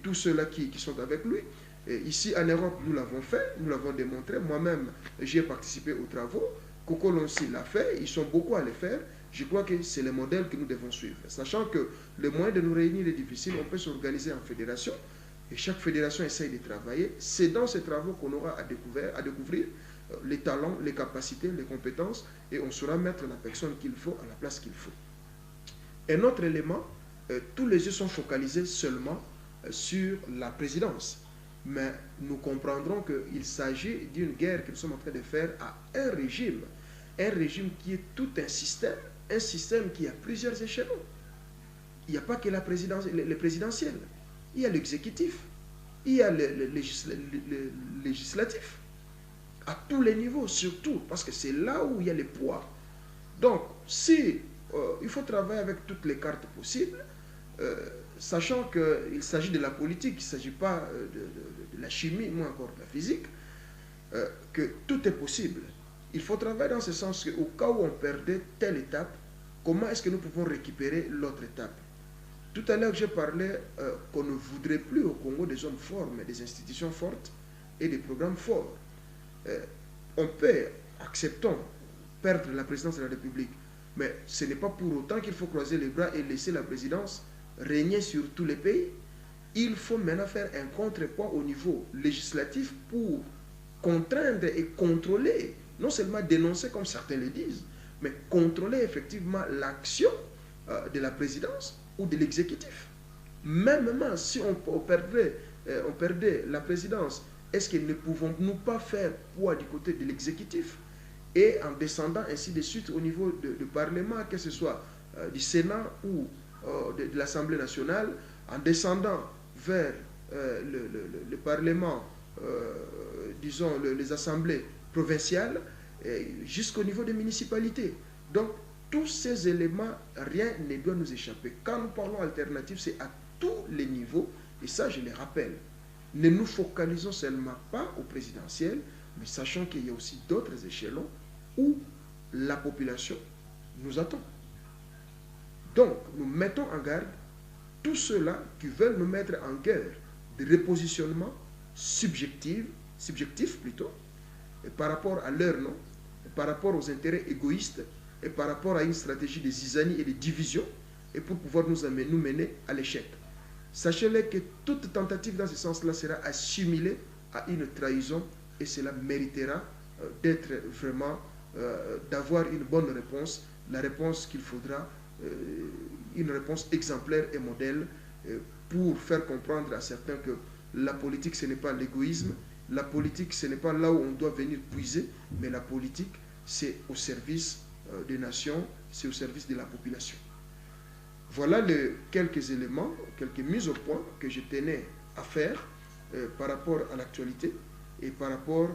tous ceux-là qui sont avec lui. Et ici en Europe, nous l'avons fait, nous l'avons démontré. Moi-même, j'ai participé aux travaux. Coco aussi l'a fait, ils sont beaucoup à le faire. Je crois que c'est le modèle que nous devons suivre. Sachant que le moyen de nous réunir est difficile, on peut s'organiser en fédération. Et chaque fédération essaye de travailler. C'est dans ces travaux qu'on aura à découvrir les talents, les capacités, les compétences, et on saura mettre la personne qu'il faut à la place qu'il faut. Un autre élément, tous les yeux sont focalisés seulement sur la présidence. Mais nous comprendrons qu'il s'agit d'une guerre que nous sommes en train de faire à un régime qui est tout un système qui a plusieurs échelons. Il n'y a pas que la présidence, le présidentiel. Il y a l'exécutif, il y a le législatif, à tous les niveaux, surtout, parce que c'est là où il y a le poids. Donc, si il faut travailler avec toutes les cartes possibles, sachant qu'il s'agit de la politique, il ne s'agit pas de la chimie, ou encore de la physique, que tout est possible. Il faut travailler dans ce sens qu'au cas où on perdait telle étape, comment est-ce que nous pouvons récupérer l'autre étape? Tout à l'heure, j'ai parlé qu'on ne voudrait plus au Congo des hommes forts, mais des institutions fortes et des programmes forts. On peut, acceptons, perdre la présidence de la République, mais ce n'est pas pour autant qu'il faut croiser les bras et laisser la présidence régner sur tous les pays. Il faut maintenant faire un contrepoids au niveau législatif pour contraindre et contrôler, non seulement dénoncer comme certains le disent, mais contrôler effectivement l'action de la présidence ou de l'exécutif. Même si on perdait la présidence, est-ce que ne pouvons-nous pas faire poids du côté de l'exécutif et en descendant ainsi de suite au niveau du Parlement, que ce soit du Sénat ou de l'Assemblée nationale, en descendant vers le Parlement, disons les assemblées provinciales, jusqu'au niveau des municipalités. Donc, tous ces éléments, rien ne doit nous échapper. Quand nous parlons alternative, c'est à tous les niveaux, et ça, je les rappelle. Ne nous focalisons seulement pas au présidentiel, mais sachant qu'il y a aussi d'autres échelons où la population nous attend. Donc, nous mettons en garde tous ceux-là qui veulent nous mettre en guerre de repositionnement subjectif plutôt, et par rapport à leur nom, et par rapport aux intérêts égoïstes, et par rapport à une stratégie de zizanie et de division, et pour pouvoir nous mener à l'échec. Sachez-le que toute tentative dans ce sens-là sera assimilée à une trahison, et cela méritera d'être vraiment, d'avoir une bonne réponse, la réponse qu'il faudra, une réponse exemplaire et modèle, pour faire comprendre à certains que la politique, ce n'est pas l'égoïsme, la politique, ce n'est pas là où on doit venir puiser, mais la politique, c'est au service des nations, c'est au service de la population. Voilà quelques éléments, quelques mises au point que je tenais à faire par rapport à l'actualité et par rapport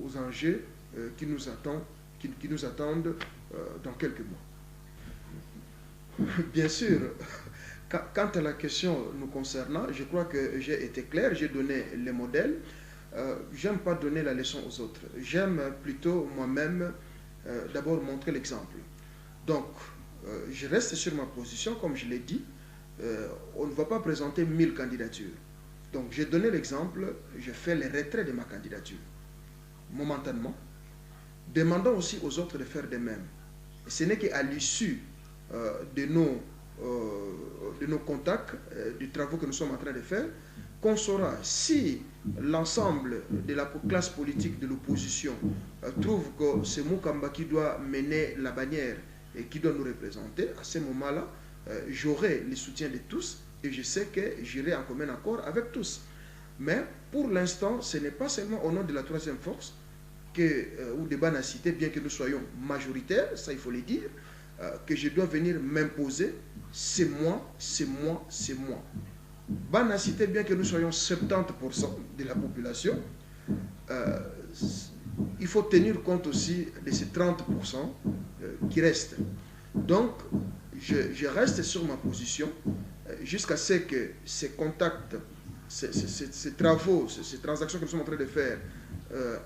aux enjeux qui nous attendent dans quelques mois. Bien sûr, quant à la question nous concernant, je crois que j'ai été clair, j'ai donné les modèles. J'aime pas donner la leçon aux autres. J'aime plutôt moi-même d'abord montrer l'exemple. Donc, je reste sur ma position, comme je l'ai dit, on ne va pas présenter 1000 candidatures. Donc, j'ai donné l'exemple, je fais le retrait de ma candidature, momentanément, demandant aussi aux autres de faire de même. Et ce n'est qu'à l'issue de nos contacts, du travaux que nous sommes en train de faire, qu'on saura si l'ensemble de la classe politique de l'opposition trouve que c'est Moukamba qui doit mener la bannière et qui doit nous représenter. À ce moment-là, j'aurai le soutien de tous et je sais que j'irai en commun accord avec tous. Mais pour l'instant, ce n'est pas seulement au nom de la troisième force ou de Banacité, bien que nous soyons majoritaires, ça il faut le dire, que je dois venir m'imposer. C'est moi, c'est moi, c'est moi. Banacité, bien que nous soyons 70% de la population, il faut tenir compte aussi de ces 30% qui restent. Donc, je reste sur ma position jusqu'à ce que ces contacts, ces travaux, ces transactions que nous sommes en train de faire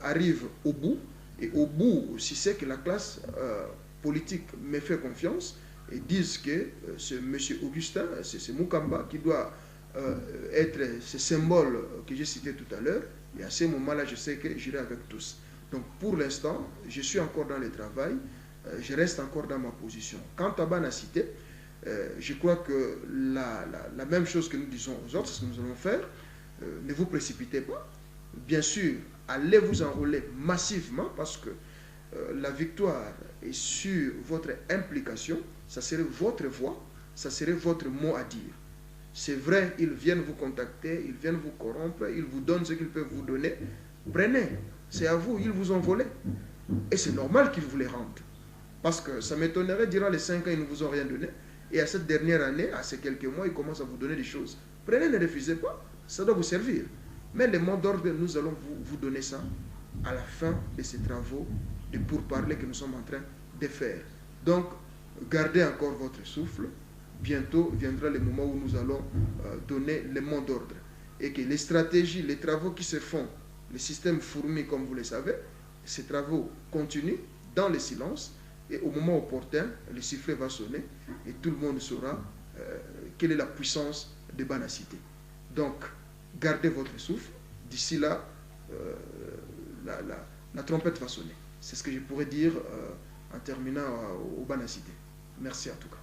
arrivent au bout. Et au bout, si c'est que la classe politique me fait confiance et disent que c'est M. Augustin, c'est Moukamba qui doit être ce symbole que j'ai cité tout à l'heure. Et à ce moment-là, je sais que j'irai avec tous. Donc pour l'instant, je suis encore dans le travail, je reste encore dans ma position. Quant à Banacité, je crois que la même chose que nous disons aux autres, ce que nous allons faire, ne vous précipitez pas. Bien sûr, allez vous enrôler massivement parce que la victoire est sur votre implication, ça serait votre voix, ça serait votre mot à dire. C'est vrai, ils viennent vous contacter, ils viennent vous corrompre, ils vous donnent ce qu'ils peuvent vous donner. Prenez, c'est à vous, ils vous ont volé. Et c'est normal qu'ils vous les rendent. Parce que ça m'étonnerait, durant les 5 ans, ils ne vous ont rien donné. Et à cette dernière année, à ces quelques mois, ils commencent à vous donner des choses. Prenez, ne refusez pas, ça doit vous servir. Mais les mots d'ordre, nous allons vous donner ça à la fin de ces travaux de pourparlers que nous sommes en train de faire. Donc, gardez encore votre souffle. Bientôt viendra le moment où nous allons donner les mots d'ordre. Et que les stratégies, les travaux qui se font, le système fourmi, comme vous le savez, ces travaux continuent dans le silence. Et au moment opportun, le sifflet va sonner et tout le monde saura quelle est la puissance de Banacité. Donc, gardez votre souffle. D'ici là, la trompette va sonner. C'est ce que je pourrais dire en terminant au Banacité. Merci en tout cas.